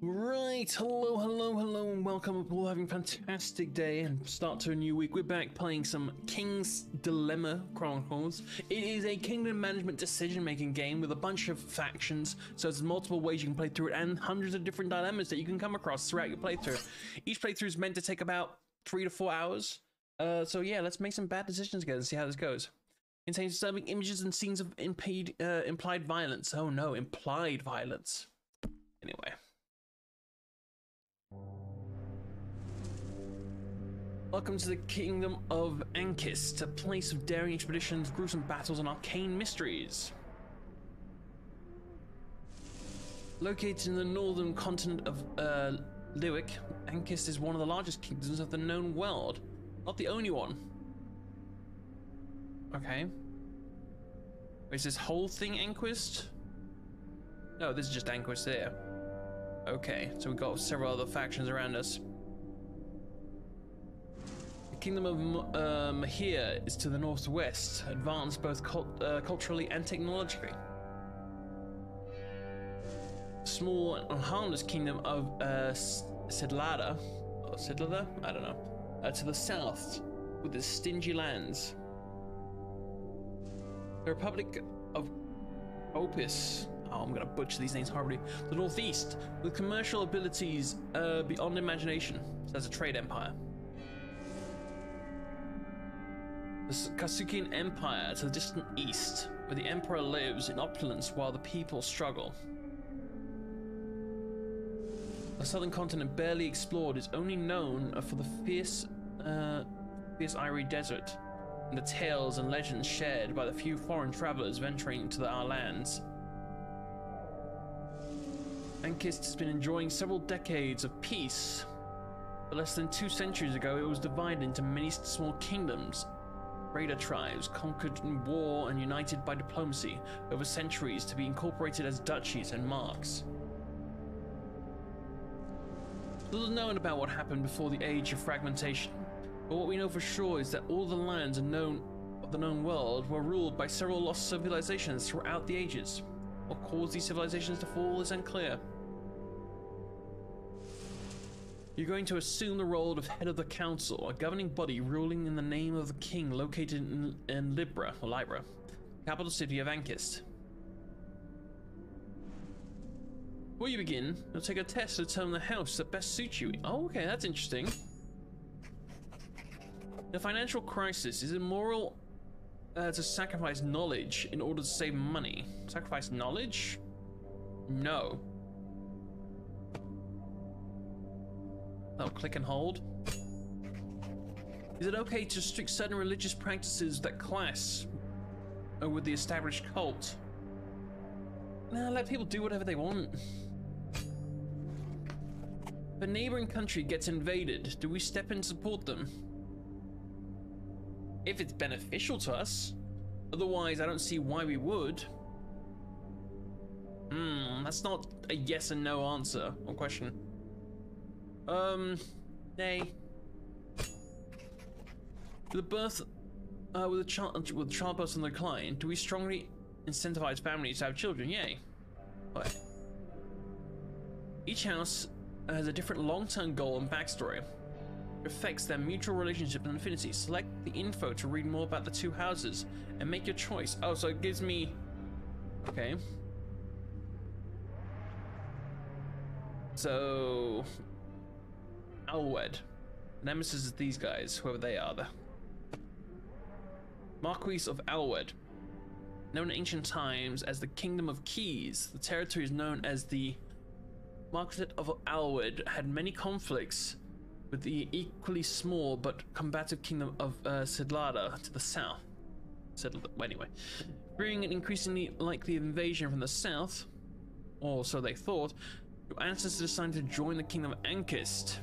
Right, hello, and welcome. Hope you're all having a fantastic day and start to a new week. We're back playing some King's Dilemma Chronicles. It is a kingdom management decision-making game with a bunch of factions, so there's multiple ways you can play through it and hundreds of different dilemmas that you can come across throughout your playthrough. Each playthrough is meant to take about 3 to 4 hours. So yeah, let's make some bad decisions together and see how this goes. Contains disturbing images and scenes of implied violence. Oh no, implied violence. Anyway. Welcome to the Kingdom of Ankist, a place of daring expeditions, gruesome battles, and arcane mysteries. Located in the northern continent of Lywic, Ankist is one of the largest kingdoms of the known world. Not the only one. Okay. Is this whole thing Anquist? No, this is just Anquist there. Okay, so we've got several other factions around us. The Kingdom of Mahir is to the northwest, advanced both culturally and technologically. The small and harmless Kingdom of Sidlada, or Sidlada? I don't know. To the south, with its stingy lands. The Republic of Opis, oh, I'm gonna butcher these names horribly. The northeast, with commercial abilities beyond imagination, so as a trade empire. The Kasukian Empire to the distant east, where the emperor lives in opulence while the people struggle. The southern continent, barely explored, is only known for the fierce Irie Desert and the tales and legends shared by the few foreign travelers venturing into our lands. Ankist has been enjoying several decades of peace, but less than 2 centuries ago it was divided into many small kingdoms. Raider tribes conquered in war and united by diplomacy over centuries to be incorporated as duchies and marks. Little known about what happened before the age of fragmentation, but what we know for sure is that all the lands of the known world were ruled by several lost civilizations throughout the ages. What caused these civilizations to fall is unclear. You're going to assume the role of head of the council, a governing body ruling in the name of the king, located in Libra, capital city of Ankist. Before you begin, you'll take a test to determine the house that best suits you. Oh, okay, that's interesting. In a financial crisis, is it moral to sacrifice knowledge in order to save money? Sacrifice knowledge? No. Oh, click and hold. Is it okay to restrict certain religious practices that clash with the established cult? Nah, let people do whatever they want. If a neighboring country gets invaded, do we step in and support them? If it's beneficial to us. Otherwise, I don't see why we would. That's not a yes and no answer or question. Nay. With childbirth on the decline, do we strongly incentivize families to have children? Yay. What? Each house has a different long-term goal and backstory. It affects their mutual relationship and affinity. Select the info to read more about the 2 houses and make your choice. Oh, so it gives me... Okay. So... Alwed. Nemesis is these guys, whoever they are. The Marquis of Alwed. Known in ancient times as the Kingdom of Keys, the territory is known as the Marquisate of Alwed, had many conflicts with the equally small but combative Kingdom of Sidlada to the south. Anyway, fearing an increasingly likely invasion from the south, or so they thought, your ancestors decided to join the Kingdom of Ankist,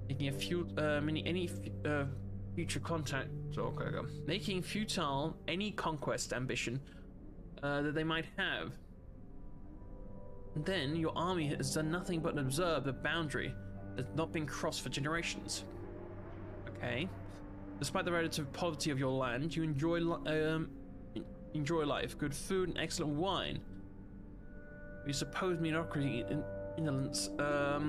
making future contact. Making futile any conquest ambition that they might have. And then your army has done nothing but observe the boundary that's not been crossed for generations. Okay. Despite the relative poverty of your land, you enjoy life, good food, and excellent wine. You suppose mediocrity Indolence. Are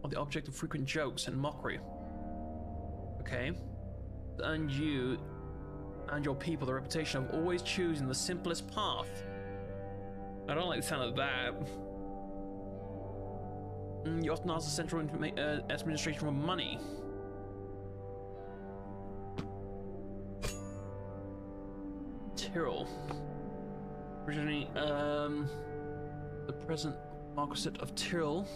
the object of frequent jokes and mockery. Okay. And you and your people the reputation of always choosing the simplest path. I don't like the sound of that. You often ask the central administration for money. Tyrrell. Originally, the present Marquisate of Tyrrell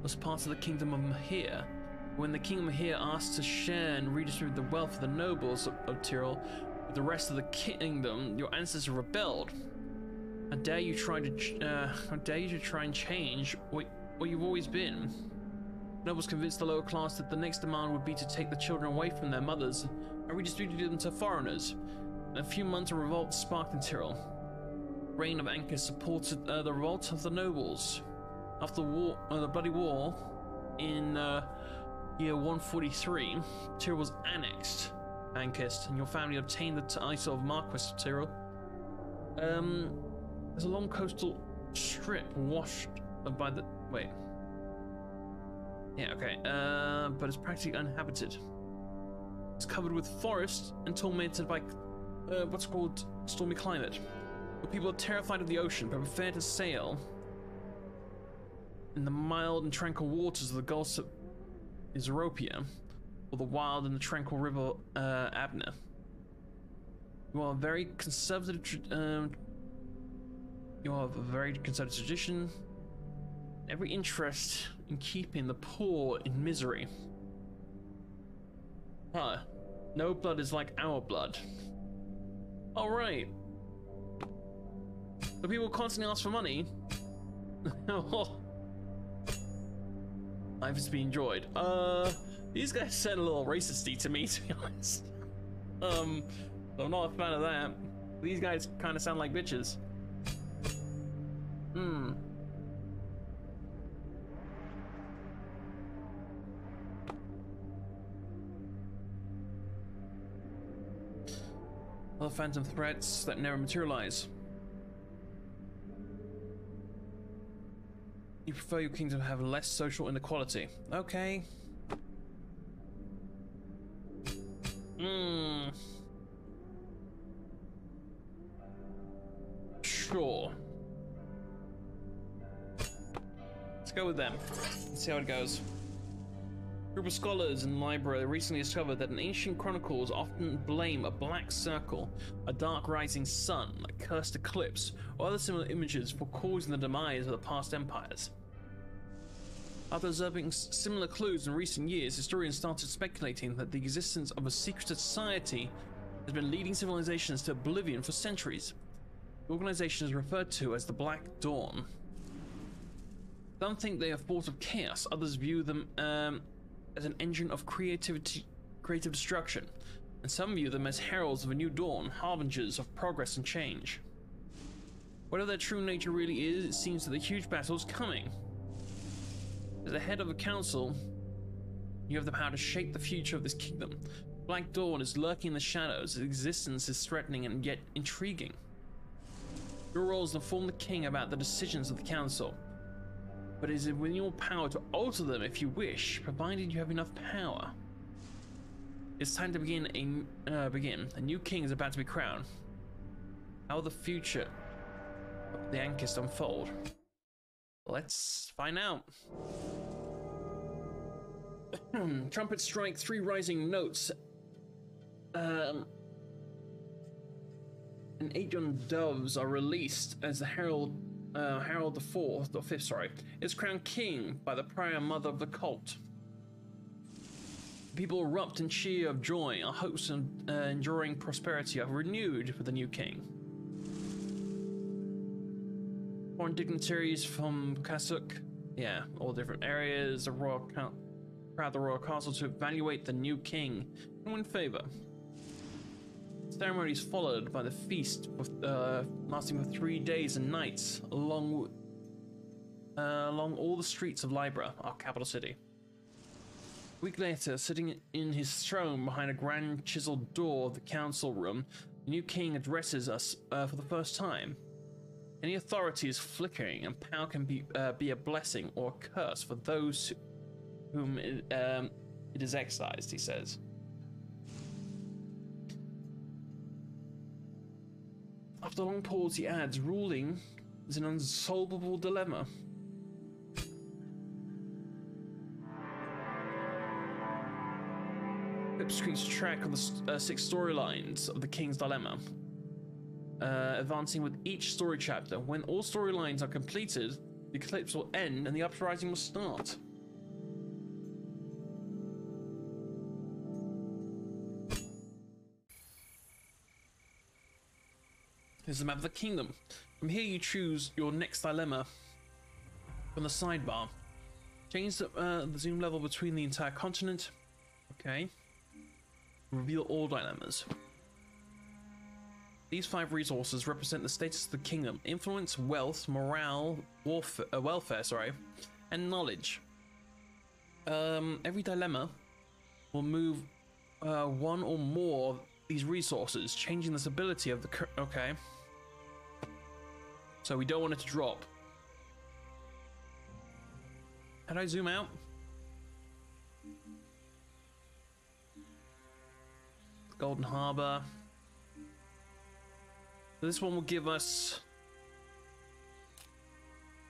was part of the Kingdom of Mahir. When the King of Mahir asked to share and redistribute the wealth of the nobles of Tyrrell with the rest of the kingdom, your ancestors rebelled. How dare you try and change what you've always been? Nobles convinced the lower class that the next demand would be to take the children away from their mothers and redistribute them to foreigners. In a few months, a revolt sparked in Tyrrell. The reign of Ankh supported the revolt of the nobles. After the war, the bloody war in year 143, Tyrrell was annexed, Ankist, and your family obtained the title of Marquis of Tyrrell. There's a long coastal strip washed by the... wait. Yeah, okay. But it's practically uninhabited. It's covered with forest and tormented by what's called stormy climate. The people are terrified of the ocean, but prefer to sail in the mild and tranquil waters of the Gulf of Isropia, or the wild and the tranquil river Abner. You are a very conservative tradition, every interest in keeping the poor in misery. Huh. No blood is like our blood. Alright. The people constantly ask for money. Life is to be enjoyed. These guys sound a little racisty to me, to be honest. I'm not a fan of that. These guys kind of sound like bitches. Other phantom threats that never materialize. You prefer your kingdom to have less social inequality. Okay. Sure. Let's go with them. Let's see how it goes. A group of scholars in the library recently discovered that in ancient chronicles often blame a black circle, a dark rising sun, a cursed eclipse, or other similar images for causing the demise of the past empires. After observing similar clues in recent years, historians started speculating that the existence of a secret society has been leading civilizations to oblivion for centuries. The organization is referred to as the Black Dawn. Some think they are force of chaos, others view them as an engine of creative destruction, and some view them as heralds of a new dawn, harbingers of progress and change. Whatever their true nature really is, it seems that a huge battle is coming. As the head of a council, you have the power to shape the future of this kingdom. Black Dawn is lurking in the shadows, its existence is threatening and yet intriguing. Your role is to inform the king about the decisions of the council, but it is within your power to alter them if you wish, provided you have enough power. It's time to begin. A new king is about to be crowned. How will the future of the Ankist unfold? Let's find out. Trumpets strike 3 rising notes. And 8 young doves are released as the Harold the Fifth, is crowned king by the prior mother of the cult. People erupt in cheer of joy. Our hopes of enduring prosperity are renewed for the new king. Foreign dignitaries from Kasuk, all different areas, crowd the royal castle to evaluate the new king and win favor. The ceremony is followed by the feast, lasting for 3 days and nights along all the streets of Libra, our capital city. A week later, sitting in his throne behind a grand chiseled door of the council room, the new king addresses us for the first time. Any authority is flickering, and power can be a blessing or a curse for those whom it is excised, he says. After a long pause, he adds, ruling is an unsolvable dilemma. Clips keeps track of the 6 storylines of the King's Dilemma, advancing with each story chapter. When all storylines are completed, the eclipse will end and the uprising will start. Here's the map of the kingdom. From here you choose your next dilemma from the sidebar. Change the zoom level between the entire continent. Okay. Reveal all dilemmas. These 5 resources represent the status of the kingdom: influence, wealth, morale, welfare, and knowledge. Every dilemma will move 1 or more of these resources, changing the stability of the okay. So we don't want it to drop. How do I zoom out? Golden Harbor. So this one will give us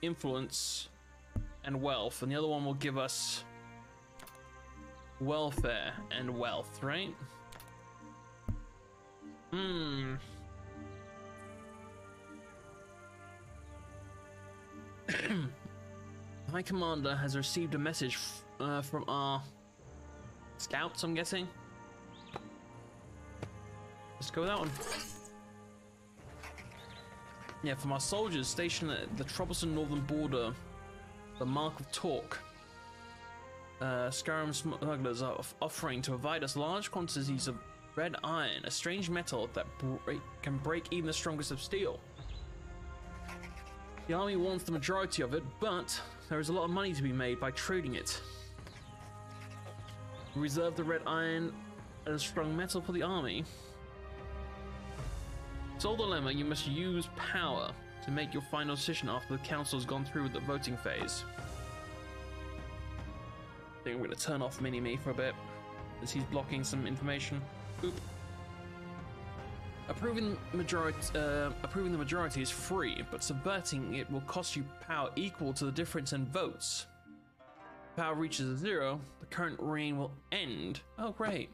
influence and wealth, and the other one will give us welfare and wealth, right? High Commander has received a message from our scouts, I'm guessing. Let's go with that one. Yeah, from our soldiers stationed at the troublesome northern border, the Mark of Talk. Scarum smugglers are offering to provide us large quantities of red iron, a strange metal that can break even the strongest of steel. The army wants the majority of it, but there is a lot of money to be made by trading it. Reserve the red iron as strong metal for the army. Sole dilemma: you must use power to make your final decision after the council has gone through with the voting phase. I think I'm going to turn off Mini-Me for a bit, as he's blocking some information. Boop. Approving the majority is free, but subverting it will cost you power equal to the difference in votes. If power reaches 0, the current reign will end. Oh, great.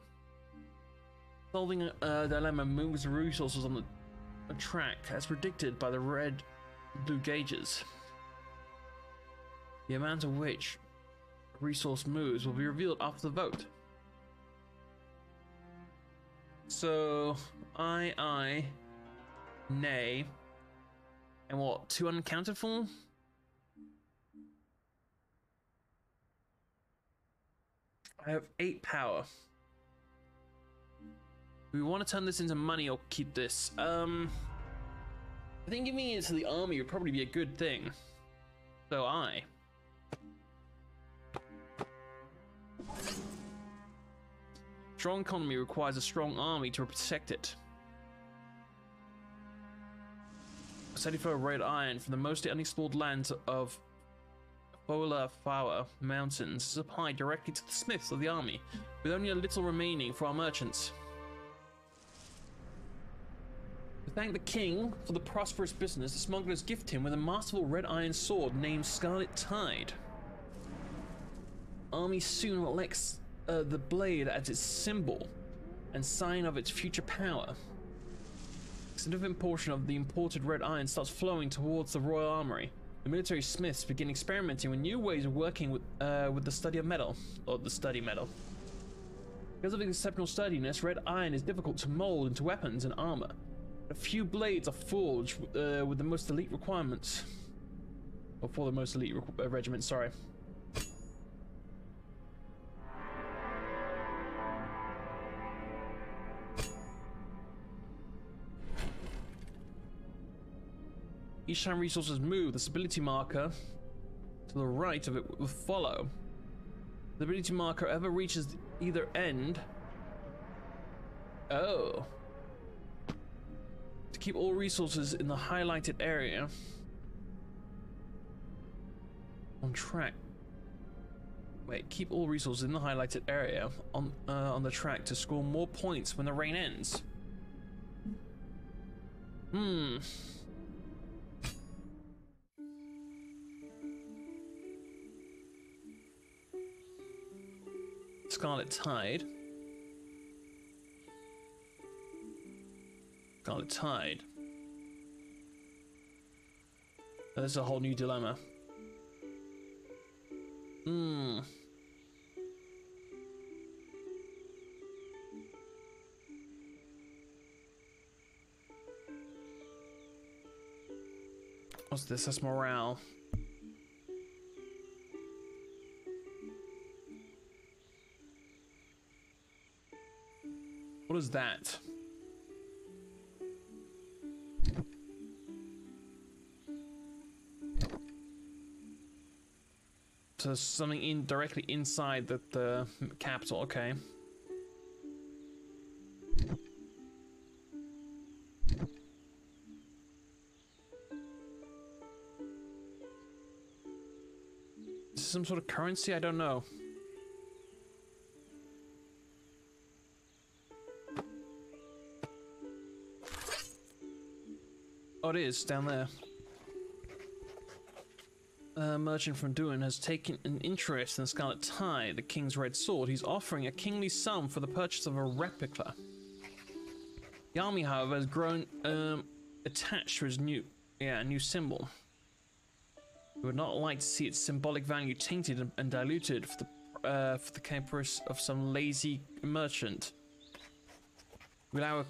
Solving a dilemma moves the resources on a track as predicted by the red-blue gauges. The amount of which a resource moves will be revealed after the vote. So, I, nay, and what, 2 unaccounted for? I have 8 power. Do we want to turn this into money or keep this? I think giving it to the army would probably be a good thing. So strong economy requires a strong army to protect it. Study for red iron from the mostly unexplored lands of Fola Flower Mountains is supplied directly to the smiths of the army, with only a little remaining for our merchants. To thank the king for the prosperous business, the smugglers gift him with a masterful red iron sword named Scarlet Tide. Army soon elects the blade as its symbol and sign of its future power. A significant portion of the imported red iron starts flowing towards the royal armory. The military smiths begin experimenting with new ways of working with the study of metal, or the study metal. Because of its exceptional sturdiness, red iron is difficult to mold into weapons and armor. A few blades are forged with the most elite requirements, or for the most elite regiments. Sorry. Each time resources move, the stability marker to the right of it will follow. The stability marker ever reaches either end. Oh. To To keep all resources in the highlighted area on track. Wait, keep all resources in the highlighted area on the track to score more points when the rain ends. Scarlet Tide. Scarlet Tide. There's a whole new dilemma. What's this? That's morale. What is that? So something directly inside the capital, okay. Is this some sort of currency? I don't know. Oh, it is down there. Merchant from Duin has taken an interest in Scarlet Tide, the King's Red Sword. He's offering a kingly sum for the purchase of a replica. The army, however, has grown attached to his new symbol. We would not like to see its symbolic value tainted and diluted for the caprice of some lazy merchant. Will our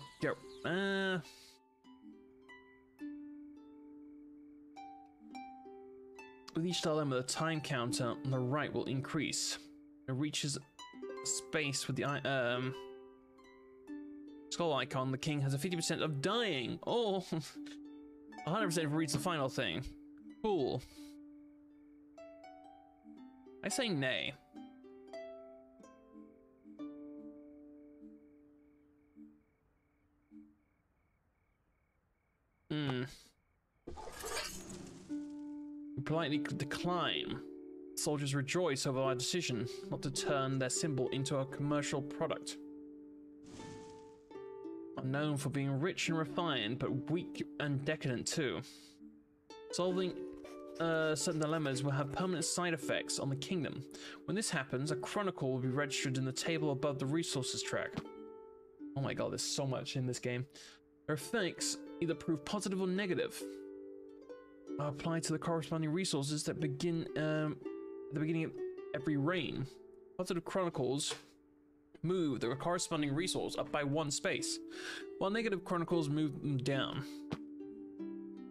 with each dilemma, the time counter on the right will increase. It reaches space with the skull icon. The king has a 50% of dying. Oh, 100% if it reads the final thing. Cool. I say nay. We politely decline. Soldiers rejoice over our decision not to turn their symbol into a commercial product. I'm known for being rich and refined, but weak and decadent too. Solving certain dilemmas will have permanent side effects on the kingdom. When this happens, a chronicle will be registered in the table above the resources track. Oh my god, there's so much in this game. Their effects either prove positive or negative. Apply to the corresponding resources that begin at the beginning of every reign. Positive chronicles move the corresponding resource up by 1 space, while negative chronicles move them down.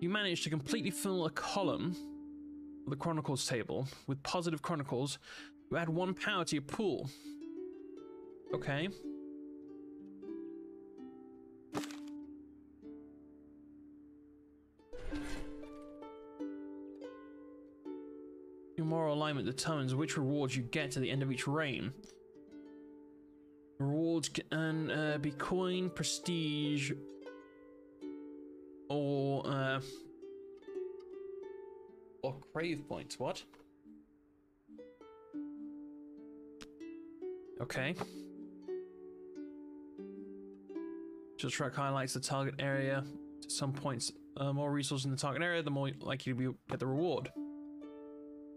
You manage to completely fill a column of the chronicles table with positive chronicles. You add 1 power to your pool. Okay. Your moral alignment determines which rewards you get at the end of each reign. Rewards can be coin, prestige, or crave points. What? Okay. Just track highlights the target area. To some points, more resources in the target area, the more likely you get the reward.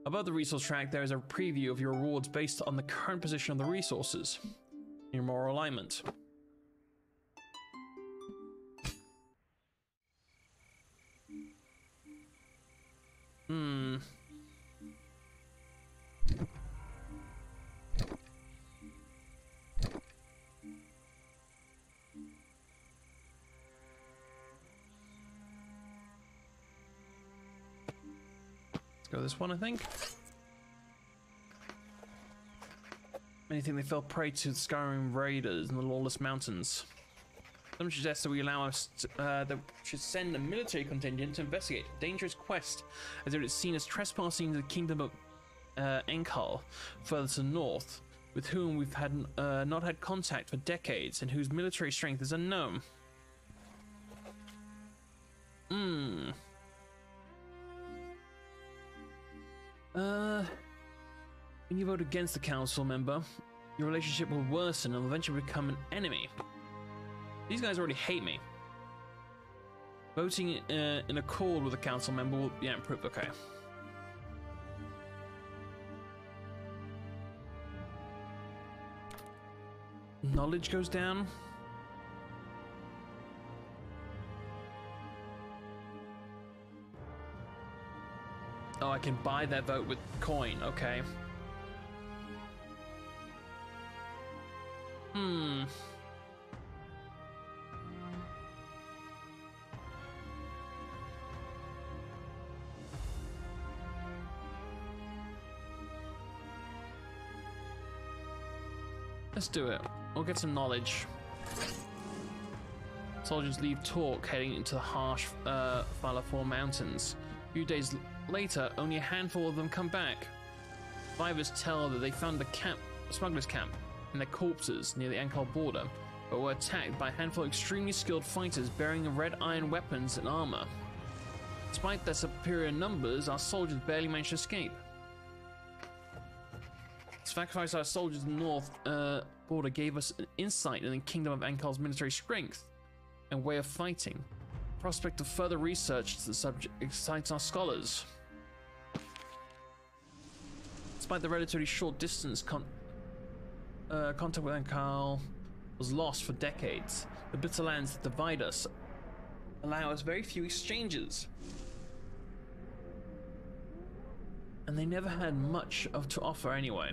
Above the resource track, there is a preview of your rewards based on the current position of the resources. Your moral alignment. Go this one, I think. Many think they fell prey to the Skyrim raiders in the Lawless Mountains. Some suggest that we allow us that should send a military contingent to investigate a dangerous quest, as it is seen as trespassing into the kingdom of Enkal, further to the north, with whom we've had not had contact for decades, and whose military strength is unknown. Hmm. When you vote against the council member, your relationship will worsen and will eventually become an enemy. These guys already hate me. Voting in accord with the council member will improve. Okay. Knowledge goes down. Oh, I can buy their vote with coin. Okay. Let's do it. We'll get some knowledge. Soldiers leave Torque, heading into the harsh Falafel Mountains. A few days later, only a handful of them come back. Survivors tell that they found the smuggler's camp, and their corpses near the Ankal border, but were attacked by a handful of extremely skilled fighters bearing red iron weapons and armor. Despite their superior numbers, our soldiers barely managed to escape. Sacrifice our soldiers in the north border gave us an insight in the Kingdom of Ankal's military strength and way of fighting. The prospect of further research to the subject excites our scholars. Despite the relatively short distance, contact with Ankal was lost for decades. The bitter lands that divide us allow us very few exchanges. And they never had much to offer anyway.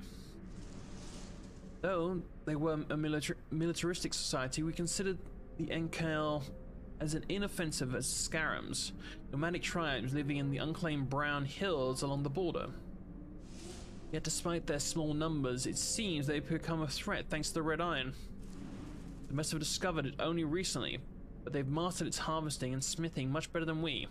Though they were a militaristic society, we considered the Ankal as an inoffensive as Scarams, nomadic tribes living in the unclaimed brown hills along the border. Yet despite their small numbers, it seems they've become a threat thanks to the red iron. They must have discovered it only recently, but they've mastered its harvesting and smithing much better than we.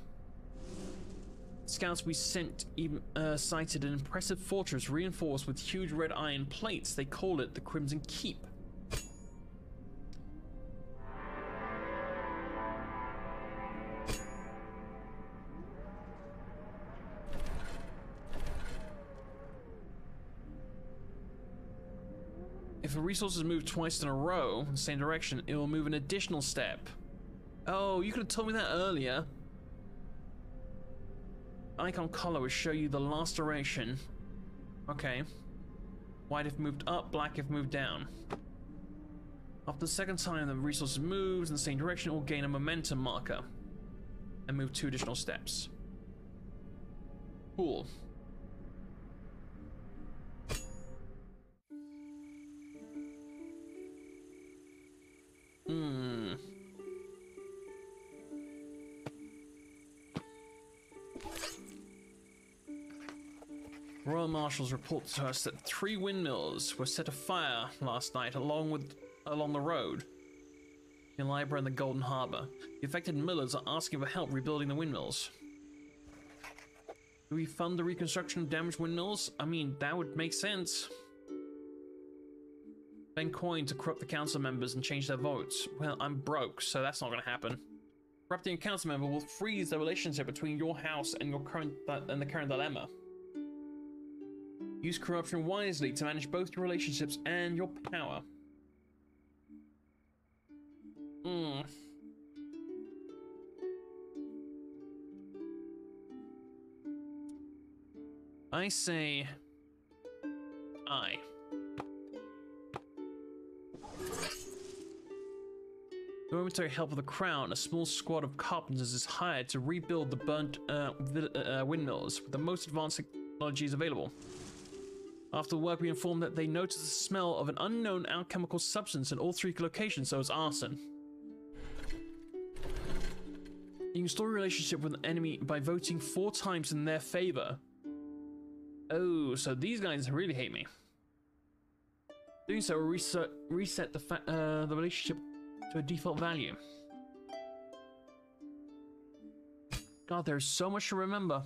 Scouts we sent even sighted an impressive fortress reinforced with huge red iron plates. They called it the Crimson Keep. If a resource is moved twice in a row in the same direction, it will move an additional step. Oh, you could have told me that earlier. Icon color will show you the last duration. Okay. White if moved up, black if moved down. After the second time the resource moves in the same direction, it will gain a momentum marker and move 2 additional steps. Cool. Royal Marshals report to us that 3 windmills were set afire last night along the road in Libra and the Golden Harbor. The affected millers are asking for help rebuilding the windmills. Do we fund the reconstruction of damaged windmills? I mean, that would make sense. Spend coin to corrupt the council members and change their votes. Well, I'm broke, so that's not going to happen. Corrupting a council member will freeze the relationship between your house and the current dilemma. Use corruption wisely to manage both your relationships and your power. I say aye. With momentary help of the crown, a small squad of carpenters is hired to rebuild the burnt windmills with the most advanced technologies available. After the work, we informed that they noticed the smell of an unknown alchemical substance in all 3 locations, so it's arson. You can restore a relationship with an enemy by voting 4 times in their favor. Oh, so these guys really hate me. Doing so will reset the relationship to a default value. God, there's so much to remember.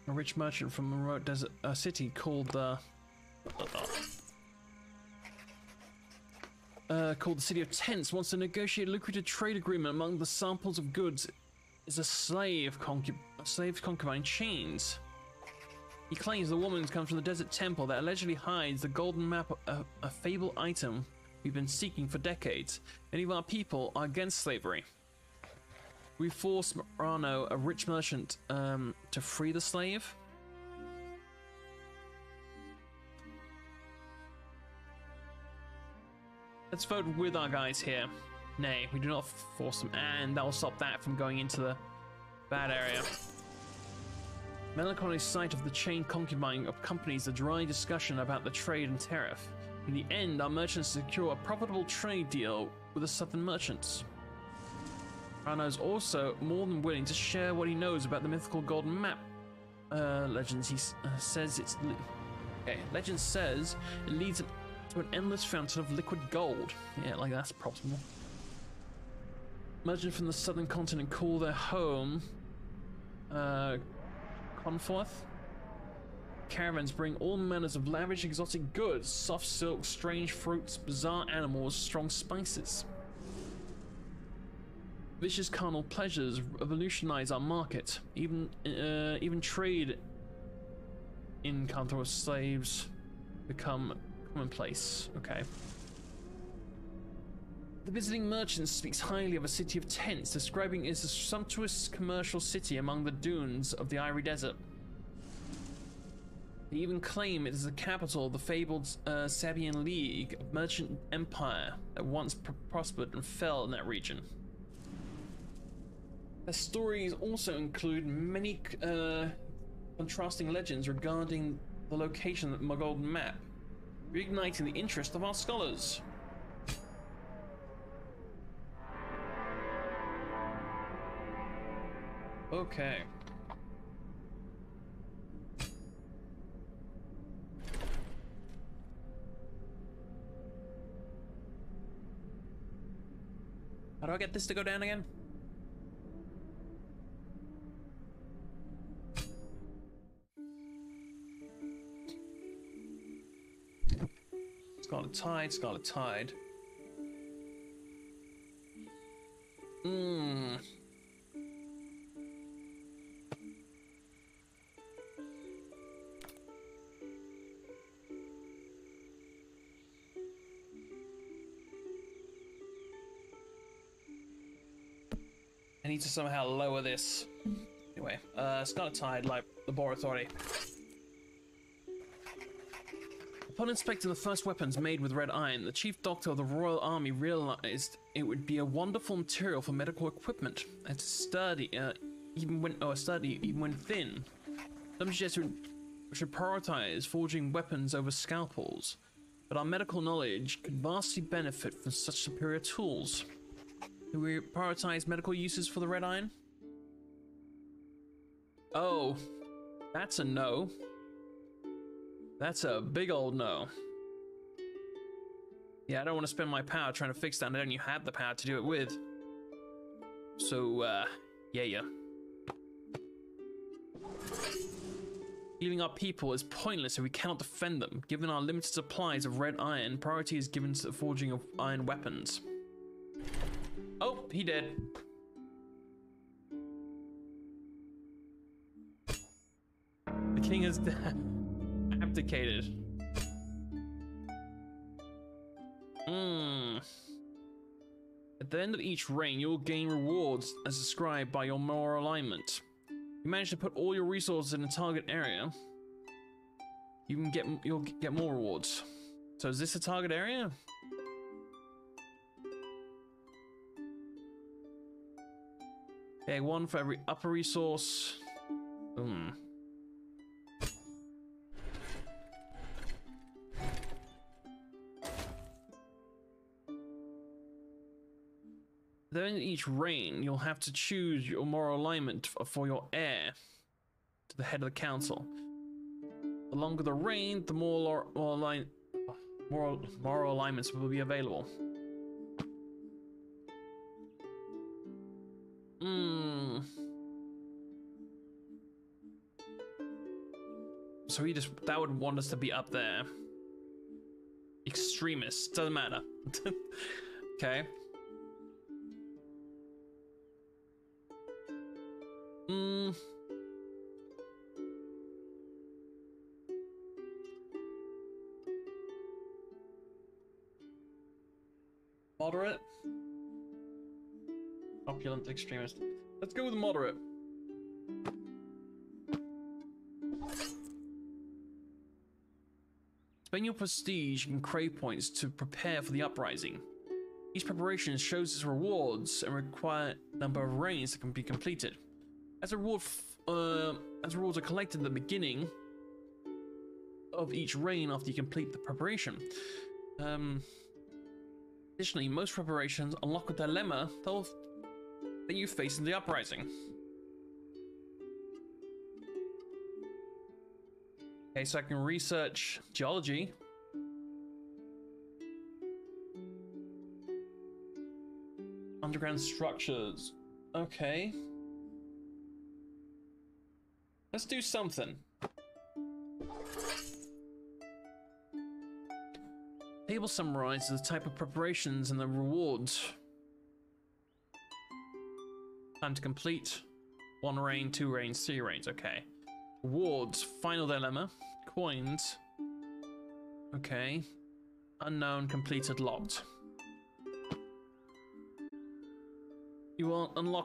A rich merchant from a remote desert city called the City of Tents wants to negotiate a lucrative trade agreement among the samples of goods is a slave's concubine chains. He claims the woman comes from the desert temple that allegedly hides the golden map, a fabled item we've been seeking for decades. Many of our people are against slavery. We forced Morano, a rich merchant, to free the slave. Let's vote with our guys here. Nay, we do not force them, and that will stop that from going into the bad area. Melancholy sight of the chain concubine accompanies the dry discussion about the trade and tariff. In the end, our merchants secure a profitable trade deal with the southern merchants. Rano is also more than willing to share what he knows about the mythical golden map. Legends says it's legend says it leads to an endless fountain of liquid gold. Yeah, like that's possible. Merchants from the southern continent call their home Conforth. Caravans bring all manners of lavish exotic goods, soft silks, strange fruits, bizarre animals, strong spices. Vicious carnal pleasures revolutionize our market. Even trade in Conforth slaves become commonplace. Okay. The visiting merchant speaks highly of a city of tents, describing it as a sumptuous commercial city among the dunes of the Ivory Desert. They even claim it is the capital of the fabled Sabian League, a merchant empire that once prospered and fell in that region. Their stories also include many contrasting legends regarding the location of the golden map, reigniting the interest of our scholars. Okay. How do I get this to go down again? Scarlet Tide, Scarlet Tide. I need to somehow lower this. Anyway, Scarlet Tide, like the Boar Authority. Upon inspecting the first weapons made with red iron, the chief doctor of the Royal Army realized it would be a wonderful material for medical equipment, and to sturdy, even when thin. Some suggest we should prioritize forging weapons over scalpels, but our medical knowledge could vastly benefit from such superior tools. Do we prioritize medical uses for the red iron? Oh, that's a no. That's a big old no. Yeah, I don't want to spend my power trying to fix that. I don't even have the power to do it with. So, yeah. Healing our people is pointless if we cannot defend them. Given our limited supplies of red iron, priority is given to the forging of iron weapons. Oh, he did. The king has abdicated. At the end of each reign, you will gain rewards as described by your moral alignment. You manage to put all your resources in a target area, you'll get more rewards. So is this a target area? Okay, one for every upper resource. Then in each reign, you'll have to choose your moral alignment for your heir to the head of the council. The longer the reign, the more moral alignments will be available. So that would want us to be up there. Extremists, doesn't matter. Okay. Moderate. Opulent extremist. Let's go with moderate. Spend your prestige and crave points to prepare for the uprising. Each preparation shows its rewards and require number of reigns that can be completed. As rewards are collected at the beginning of each reign after you complete the preparation. Additionally, most preparations unlock a dilemma that you face in the uprising. Okay, so I can research geology. Underground structures. Okay. Let's do something. Table summarizes the type of preparations and the rewards. Time to complete. 1 reign, 2 reigns, 3 reigns. Okay. Rewards. Final dilemma. Coins. Okay. Unknown, completed, locked. You will unlock